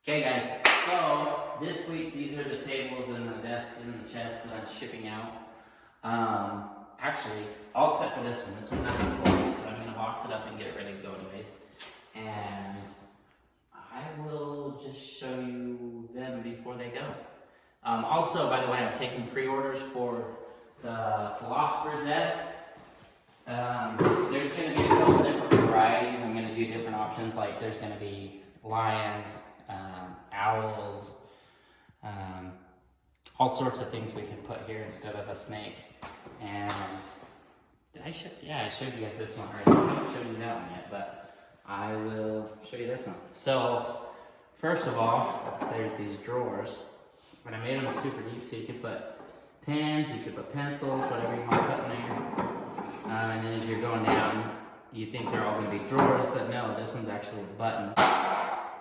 Okay guys, so this week these are the tables and the desk and the chest that I'm shipping out. Actually, all except for this one. This one has a slide, but I'm going to box it up and get it ready to go anyways. And I will just show you them before they go. Also, by the way, I'm taking pre-orders for the Philosopher's desk. There's going to be a couple different varieties. I'm going to do different options, like there's going to be lions, owls, all sorts of things we can put here instead of a snake. And did I show? Yeah, I showed you guys this one already. I haven't shown you that one yet, but I will show you this one. So first of all, there's these drawers, and I made them super deep so you could put pens, you could put pencils, whatever you want to put in there. And as you're going down, you think they're all going to be drawers, but no, this one's actually a button.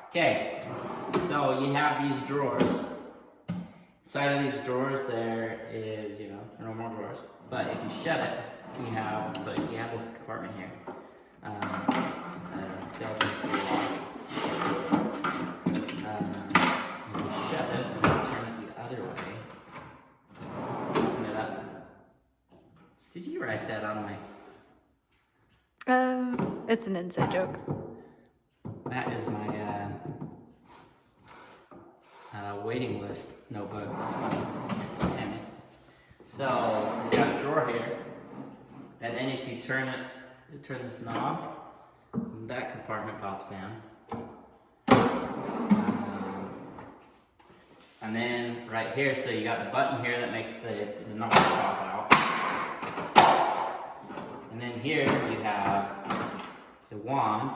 Okay, so you have these drawers. Inside of these drawers there is, no more drawers. But if you shut it, you have this compartment here. It's a skeleton lock. If you shut this and turn it the other way, open it up. Did you write that on my... It's an inside joke. That is my waiting list notebook. That's funny. Anyways, so we've got a drawer here, and then if you turn this knob, that compartment pops down. And then right here, so you got the button here that makes the knob pop out. And then here you have the wand.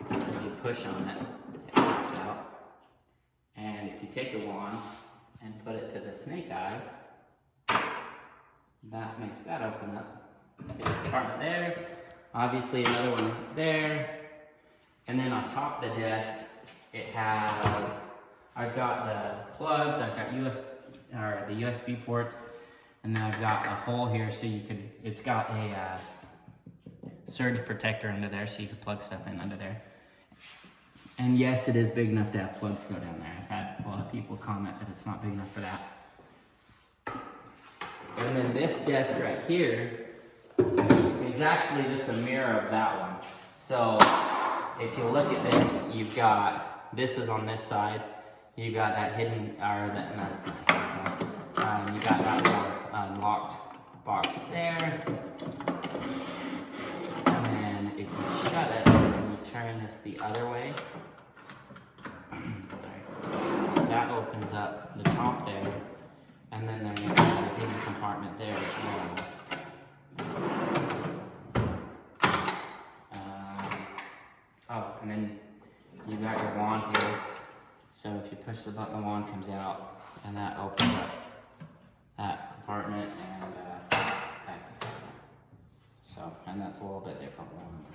If you push on it, it pops out. And if you take the wand and put it to the snake eyes, that makes that open up. There's a compartment there, obviously another one there. And then on top of the desk, it has, I've got the plugs, I've got the USB ports, and then I've got a hole here so you could, it's got a surge protector under there so you can plug stuff in under there. And yes, it is big enough to have plugs go down there. I've had a lot of people comment that it's not big enough for that. And then this desk right here is actually just a mirror of that one. So if you look at this, you've got, this is on this side, you've got that hidden, or that, no, it's not, you got that little locked box there. And then if you shut it, and you turn this the other way, sorry, that opens up the top there, and then there's a hidden compartment there as well. And then you got your wand here, so if you push the button, the wand comes out, and that opens up that compartment and that compartment. So, and that's a little bit different one.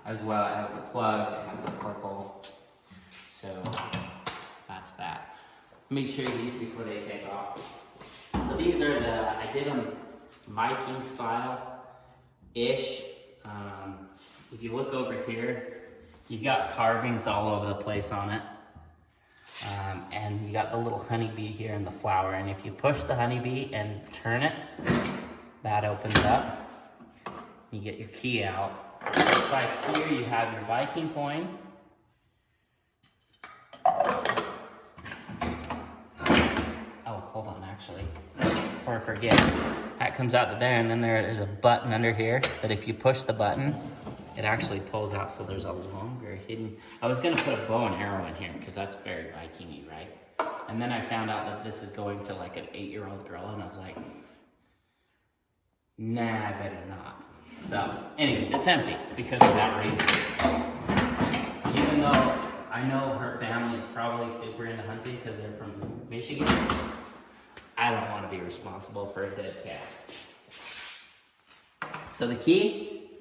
As well, it has the plugs, it has the plug hole. So that's that. Make sure you use before they take off. So these are I did them Viking style-ish. If you look over here, you've got carvings all over the place on it. And you got the little honeybee here and the flower. And if you push the honeybee and turn it, that opens up. You get your key out. Right here you have your Viking coin. Oh, hold on, actually, before I forget, that comes out to there, and then there is a button under here that if you push the button, it actually pulls out, so there's a longer hidden, I was gonna put a bow and arrow in here, because that's very Viking-y, right? And then I found out that this is going to like an 8-year-old girl, and I was like, nah, I better not. So, anyways, it's empty because of that reason. Even though I know her family is probably super into hunting because they're from Michigan, I don't want to be responsible for a dead cat. So the key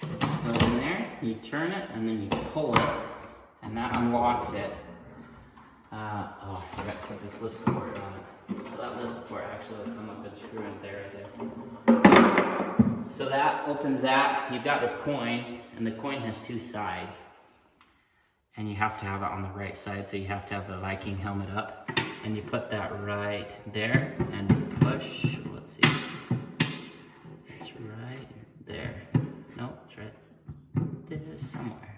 goes in there, you turn it, and then you pull it, and that unlocks it. Oh, I forgot to put this lift support on it. So that lift support actually will come up and screw in there right there. So that opens that. You've got this coin, and the coin has two sides. and you have to have it on the right side, so you have to have the Viking helmet up, and you put that right there and push. Let's see, it's right there. No, it's right there somewhere.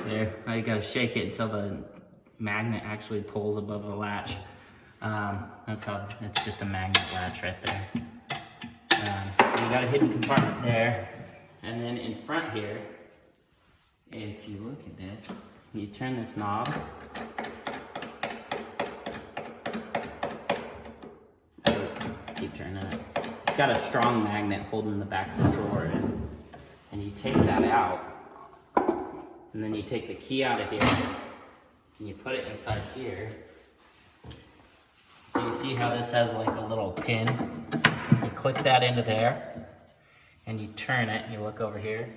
There. Now you gotta shake it until the magnet actually pulls above the latch. That's how, it's just a magnet latch right there. So you got a hidden compartment there. And then in front here, if you look at this, you turn this knob. Keep turning it. It's got a strong magnet holding the back of the drawer in. And you take that out. And then you take the key out of here. And you put it inside here. So you see how this has like a little pin? You click that into there, and you turn it, and you look over here.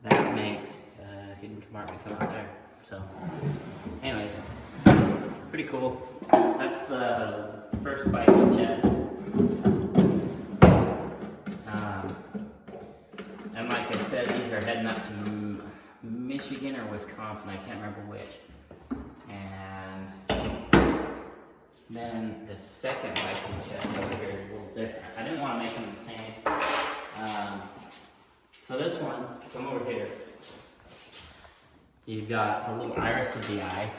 That makes a hidden compartment come out there. So, anyways, pretty cool. That's the first Viking chest. And like I said, these are heading up to Michigan or Wisconsin, I can't remember which. And then the second Viking chest over here is a little different. I didn't want to make them the same. So this one, come over here. You've got the little iris of the eye.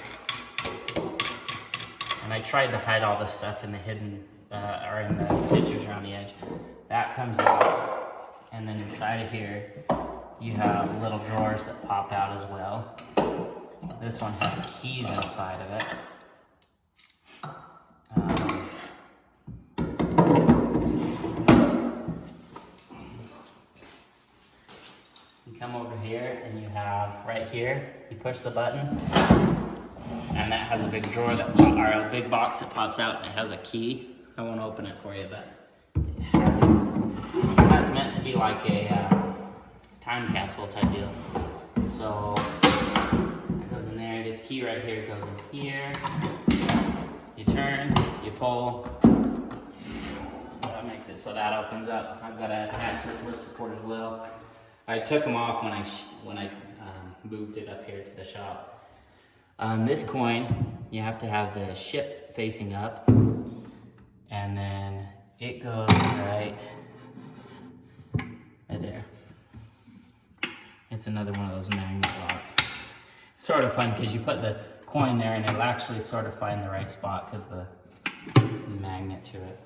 And I tried to hide all the stuff in the hidden, or in the pictures around the edge. That comes out. And then inside of here, you have little drawers that pop out as well. This one has keys inside of it. You come over here and you have right here, you push the button, and that has a big drawer that, or a big box that pops out, and it has a key. I won't open it for you, but that's meant to be like a time capsule type deal. So it goes in there. This key right here goes in here. You turn, you pull. That makes it so that opens up. I've got to attach this lip support as well. I took them off when I moved it up here to the shop. This coin, you have to have the ship facing up, and then it goes right there. It's another one of those magnet locks. It's sort of fun because you put the coin there and it'll actually sort of find the right spot because the magnet to it.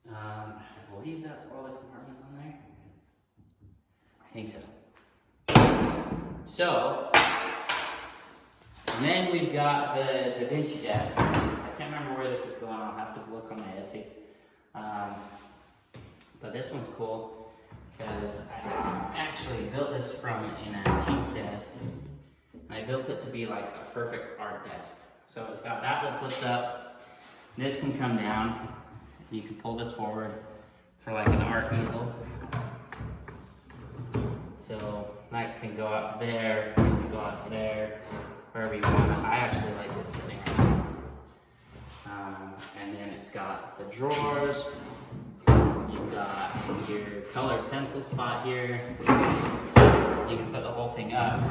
I believe that's all the compartments on there. I think so. So, and then we've got the Da Vinci desk. I can't remember where this is going. I'll have to look on my Etsy. But this one's cool because I actually built this from an antique desk. And I built it to be like a perfect art desk. So it's got that that flips up. This can come down. You can pull this forward for like an art easel. So that can go out there, can go out there, wherever you want. I actually like this sitting right here. And then it's got the drawers. You've got your colored pencil spot here. You can put the whole thing up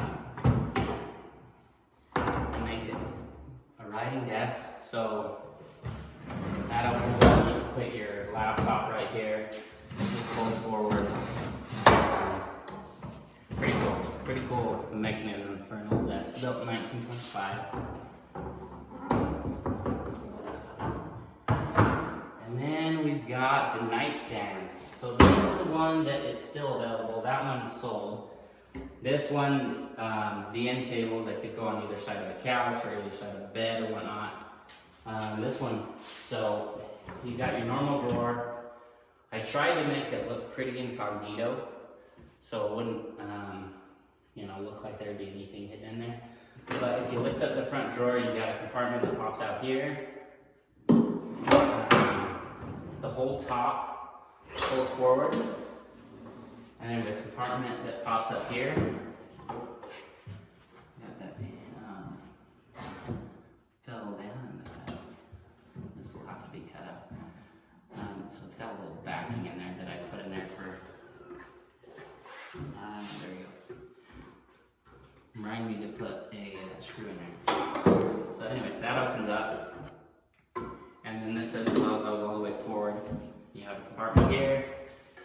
and make it a writing desk. So that opens up. You can put your laptop right here. It just pulls forward. Pretty cool mechanism for an old desk. Built in 1925. And then we've got the nightstands. So this is the one that is still available. That one's sold. This one, the end tables that could go on either side of the couch or either side of the bed or whatnot. This one, so you got your normal drawer. I tried to make it look pretty incognito, so it wouldn't, look like there'd be anything hidden in there. But if you lift up the front drawer, you've got a compartment that pops out here. The whole top pulls forward, and there's a compartment that pops up here. Got that fell down. This will have to be cut out. So it's got a little backing in there that I put in there remind me to put a screw in there. So anyways, that opens up. And then this as well goes all the way forward. You have a compartment here.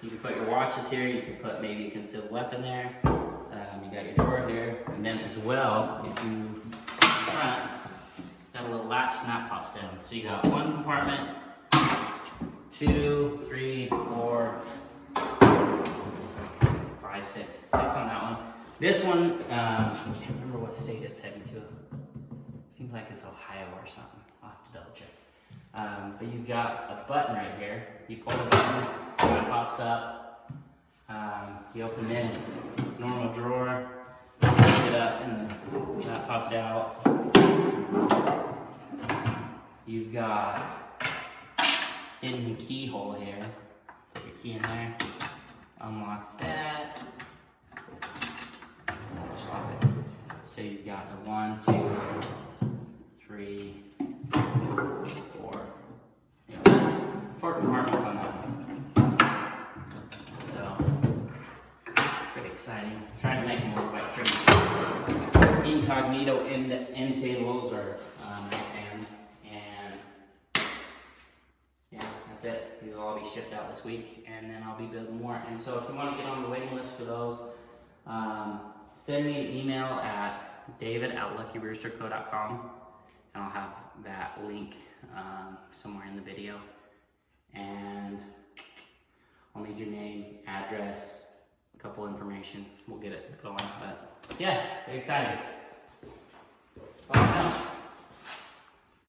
You can put your watches here. You can put maybe a concealed weapon there. You got your drawer here. And then as well, if you in front, got a little latch and that pops down. So you got one compartment, 2, 3, 4, 5, 6. 6 on that one. This one, I can't remember what state it's heading to. Seems like it's Ohio or something. I'll have to double check. But you've got a button right here. You pull the button, it pops up. You open this normal drawer, pick it up, and that pops out. You've got hidden keyhole here. Put your key in there. Unlock that. Just lock it. So you've got the 1, 2, 3, 4. Yeah, 4 compartments on that one. So pretty exciting. I'm trying to make them look like pretty incognito end tables or nightstands. And yeah, that's it. These will all be shipped out this week, and then I'll be building more. And so if you want to get on the waiting list for those, send me an email at david@luckyroosterco.com, and I'll have that link somewhere in the video. And I'll need your name, address, a couple information. We'll get it going. But yeah, very excited. That's all I know.